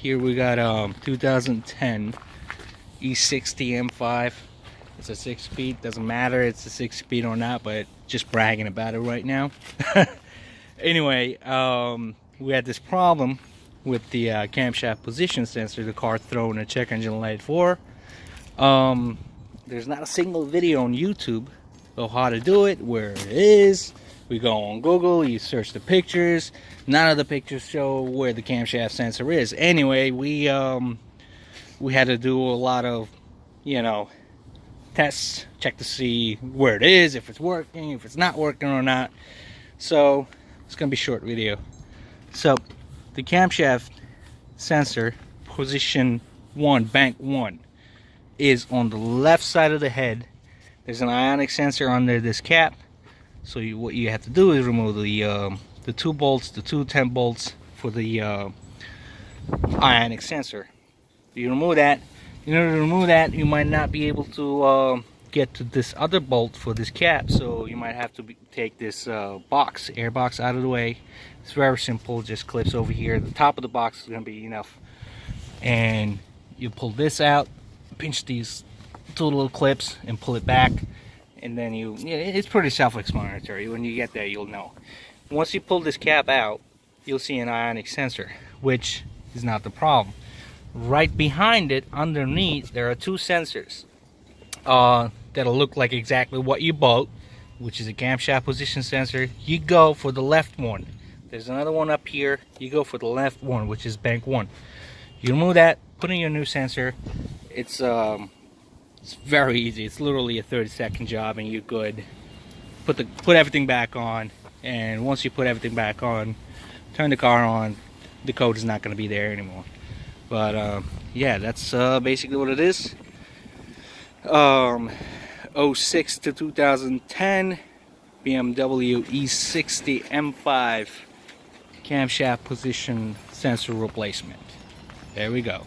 Here we got 2010 E60 M5. It's a 6-speed. Doesn't matter it's a 6-speed or not, but just bragging about it right now. Anyway, we had this problem with the camshaft position sensor. The car throwing a check engine light 4. There's not a single video on YouTube of how to do it, where it is. We go on Google, you search the pictures. None of the pictures show where the camshaft sensor is. Anyway, we had to do a lot of, tests, check to see where it is, if it's working, if it's not working or not. So it's gonna be a short video. So the camshaft sensor, position 1, bank 1, is on the left side of the head. There's an ionic sensor under this cap. So what you have to do is remove the 2 bolts, the 2 10 bolts for the ionic sensor. You remove that. In order to remove that, you might not be able to get to this other bolt for this cap, so you might have to take this air box out of the way. It's very simple, just clips over here. The top of the box is going to be enough, and you pull this out, pinch these 2 little clips and pull it back, and then it's pretty self-explanatory. When you get there, you'll know. Once you pull this cap out, you'll see an ionic sensor, which is not the problem. Right behind it, underneath, there are 2 sensors that'll look like exactly what you bought, which is a camshaft position sensor. You go for the left one. There's another one up here. You go for the left one, which is bank 1. You remove that, put in your new sensor. It's very easy. It's literally a 30-second job, and you're good. Put everything back on, and once you put everything back on, turn the car on. The code is not going to be there anymore. But yeah, that's basically what it is. 06 to 2010 BMW E60 M5 camshaft position sensor replacement. There we go.